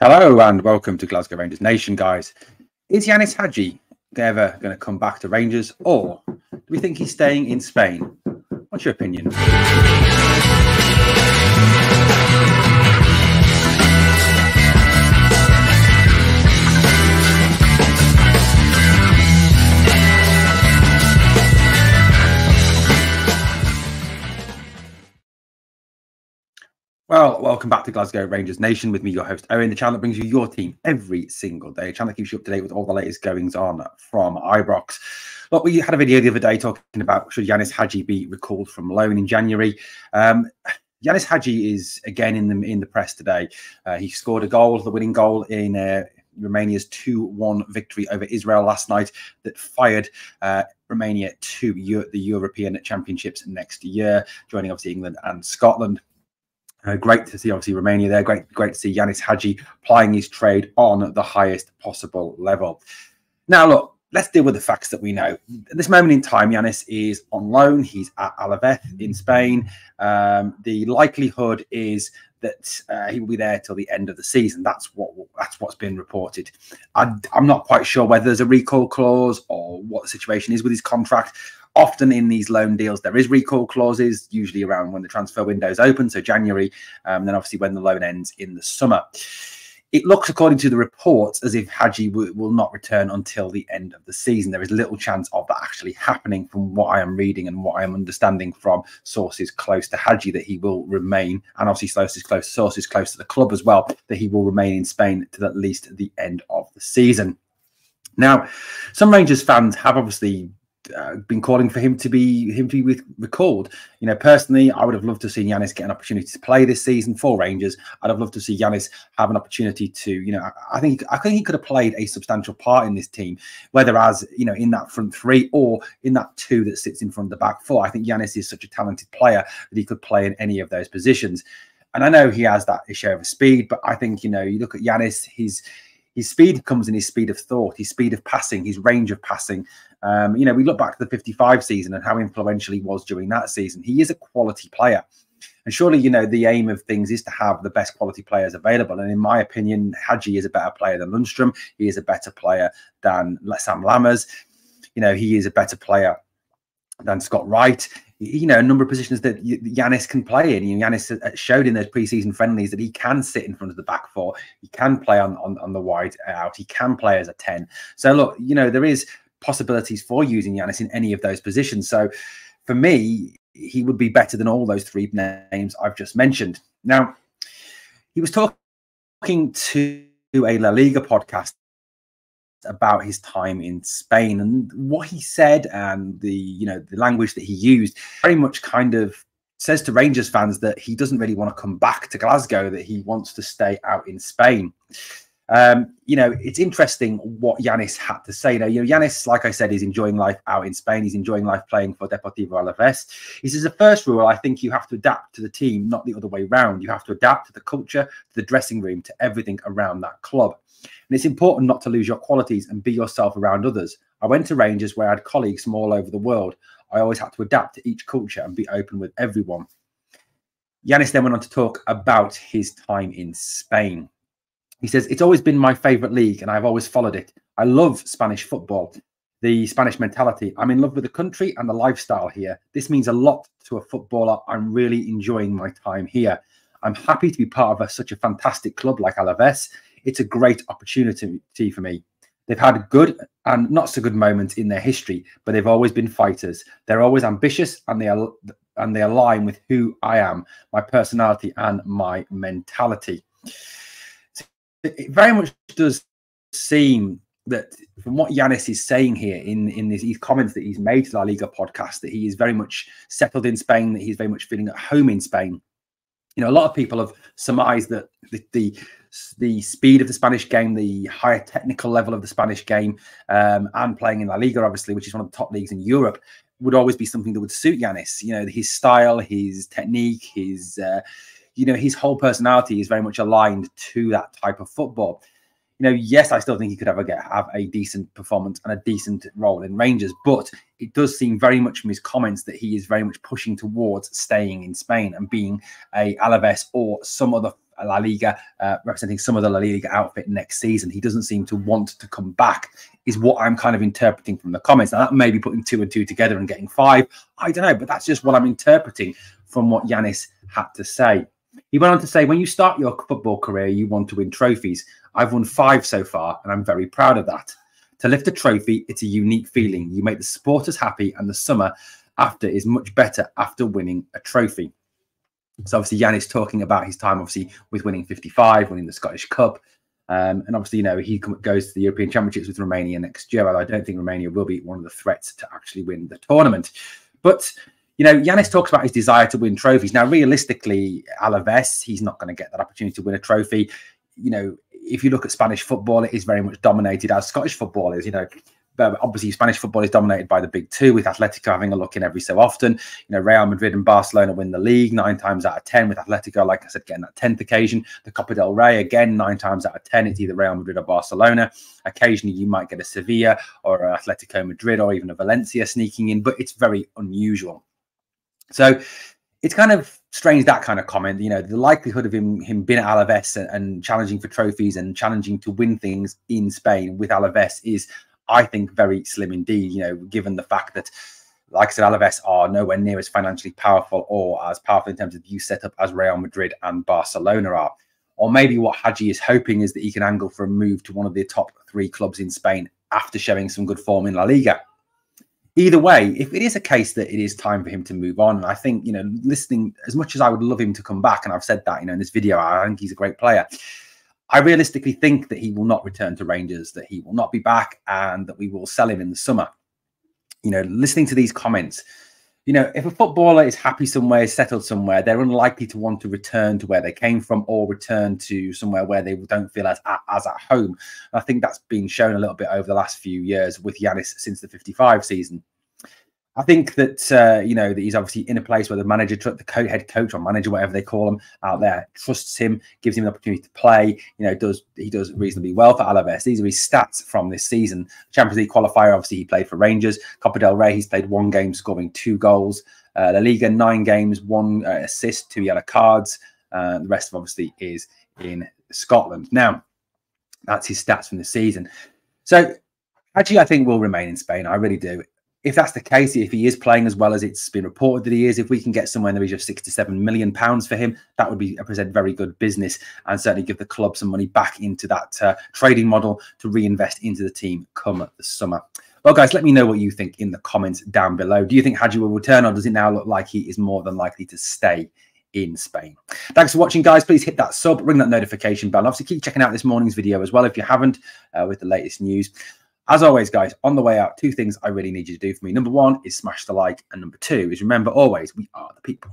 Hello and welcome to Glasgow Rangers Nation, guys. Is Ianis Hagi ever going to come back to Rangers, or do we think he's staying in Spain? What's your opinion? Well, welcome back to Glasgow Rangers Nation with me, your host, Owen, the channel that brings you your team every single day, a channel that keeps you up to date with all the latest goings on from Ibrox. Look, we had a video the other day talking about should Ianis Hagi be recalled from loan in January. Ianis Hagi is again in the press today. He scored a goal, the winning goal in Romania's 2-1 victory over Israel last night that fired Romania to the European Championships next year, joining obviously England and Scotland. Great to see, obviously, Romania there. Great to see Ianis Hagi plying his trade on the highest possible level. Now, look, let's deal with the facts that we know. At this moment in time, Ianis is on loan. He's at Alaves in Spain. The likelihood is that he will be there till the end of the season. That's what's been reported. I'm not quite sure whether there's a recall clause or what the situation is with his contract. Often in these loan deals, there is recall clauses, usually around when the transfer window is open, so January, and then obviously when the loan ends in the summer. It looks, according to the reports, as if Hagi will not return until the end of the season. There is little chance of that actually happening from what I am reading and what I am understanding from sources close to Hagi, that he will remain, and obviously sources close to the club as well, that he will remain in Spain till at least the end of the season. Now, some Rangers fans have obviously been calling for him to be recalled. You know, personally, I would have loved to see Ianis get an opportunity to play this season for Rangers. I'd have loved to see Ianis have an opportunity to, you know, I think he could have played a substantial part in this team, whether as, you know, in that front three or in that two that sits in front of the back four. I think Ianis is such a talented player that he could play in any of those positions. And I know he has that issue of speed, but I think, you know, you look at Ianis, his speed comes in his speed of thought, his speed of passing, his range of passing. You know, we look back to the 55 season and how influential he was during that season. He is a quality player. And surely, you know, the aim of things is to have the best quality players available. And in my opinion, Hagi is a better player than Lundstrom. He is a better player than Sam Lammers. You know, he is a better player than Scott Wright. You know, a number of positions that Ianis can play in. You know, Ianis showed in those pre-season friendlies that he can sit in front of the back four. He can play on the wide out. He can play as a 10. So, look, you know, there is possibilities for using Ianis in any of those positions. So, for me, he would be better than all those three names I've just mentioned. Now, he was talking to a La Liga podcast about his time in Spain, and what he said and the language that he used very much kind of says to Rangers fans that he doesn't really want to come back to Glasgow, that he wants to stay out in Spain. You know, it's interesting what Ianis had to say. Now, you know, Ianis, like I said, is enjoying life out in Spain. He's enjoying life playing for Deportivo Alaves. He says the first rule, I think you have to adapt to the team, not the other way around. You have to adapt to the culture, to the dressing room, to everything around that club. And it's important not to lose your qualities and be yourself around others. I went to Rangers where I had colleagues from all over the world. I always had to adapt to each culture and be open with everyone. Ianis then went on to talk about his time in Spain. He says, it's always been my favourite league and I've always followed it. I love Spanish football, the Spanish mentality. I'm in love with the country and the lifestyle here. This means a lot to a footballer. I'm really enjoying my time here. I'm happy to be part of such a fantastic club like Alaves. It's a great opportunity for me. They've had good and not so good moments in their history, but they've always been fighters. They're always ambitious and they align with who I am, my personality and my mentality. It very much does seem that from what Ianis is saying here in these comments that he's made to La Liga podcast, that he is very much settled in Spain, that he's very much feeling at home in Spain. You know, a lot of people have surmised that the speed of the Spanish game, the higher technical level of the Spanish game, and playing in La Liga, obviously, which is one of the top leagues in Europe, would always be something that would suit Ianis. You know, his style, his technique, his whole personality is very much aligned to that type of football. You know, yes, I still think he could have a decent performance and a decent role in Rangers, but it does seem very much from his comments that he is very much pushing towards staying in Spain and being a Alaves or some other La Liga, representing some of the La Liga outfit next season. He doesn't seem to want to come back, is what I'm kind of interpreting from the comments. Now, that may be putting 2 and 2 together and getting 5. I don't know, but that's just what I'm interpreting from what Ianis had to say. He went on to say, when you start your football career, you want to win trophies. I've won 5 so far, and I'm very proud of that. To lift a trophy, it's a unique feeling. You make the supporters happy, and the summer after is much better after winning a trophy. So obviously Ianis talking about his time, obviously, with winning 55, winning the Scottish Cup. And obviously, you know, he goes to the European Championships with Romania next year. I don't think Romania will be one of the threats to actually win the tournament. But, you know, Ianis talks about his desire to win trophies. Now, realistically, Alaves, he's not going to get that opportunity to win a trophy. You know, if you look at Spanish football, it is very much dominated as Scottish football is, you know. But obviously, Spanish football is dominated by the big 2, with Atletico having a look in every so often. You know, Real Madrid and Barcelona win the league 9 times out of 10, with Atletico, like I said, getting that 10th occasion. The Copa del Rey, again, 9 times out of 10, it's either Real Madrid or Barcelona. Occasionally, you might get a Sevilla or an Atletico Madrid or even a Valencia sneaking in, but it's very unusual. So it's kind of strange, that kind of comment. You know, the likelihood of him being at Alaves and challenging for trophies and challenging to win things in Spain with Alaves is, I think, very slim indeed, you know, given the fact that, like I said, Alaves are nowhere near as financially powerful or as powerful in terms of youth setup as Real Madrid and Barcelona are. Or maybe what Hagi is hoping is that he can angle for a move to one of the top 3 clubs in Spain after showing some good form in La Liga. Either way, if it is a case that it is time for him to move on, and I think, you know, listening, as much as I would love him to come back, and I've said that, you know, in this video, I think he's a great player. I realistically think that he will not return to Rangers, that he will not be back, and that we will sell him in the summer. You know, listening to these comments, you know, if a footballer is happy somewhere, settled somewhere, they're unlikely to want to return to where they came from or return to somewhere where they don't feel as at home. And I think that's been shown a little bit over the last few years with Ianis since the 55 season. I think that, you know, that he's obviously in a place where the manager, the head coach or manager, whatever they call him out there, trusts him, gives him the opportunity to play. You know, he does reasonably well for Alaves. These are his stats from this season. Champions League qualifier, obviously, he played for Rangers. Copa del Rey, he's played 1 game, scoring 2 goals. La Liga, 9 games, 1 assist, 2 yellow cards. The rest of obviously is in Scotland. Now, that's his stats from the season. So, actually, I think will remain in Spain. I really do. If that's the case, if he is playing as well as it's been reported that he is, if we can get somewhere in the region of £6 to £7 million for him, that would be represent very good business and certainly give the club some money back into that trading model to reinvest into the team come the summer. Well, guys, let me know what you think in the comments down below. Do you think Hagi will return, or does it now look like he is more than likely to stay in Spain? Thanks for watching, guys. Please hit that sub, ring that notification bell. Obviously, keep checking out this morning's video as well if you haven't, with the latest news. As always, guys, on the way out, 2 things I really need you to do for me. Number 1 is smash the like, and number 2 is remember always, we are the people.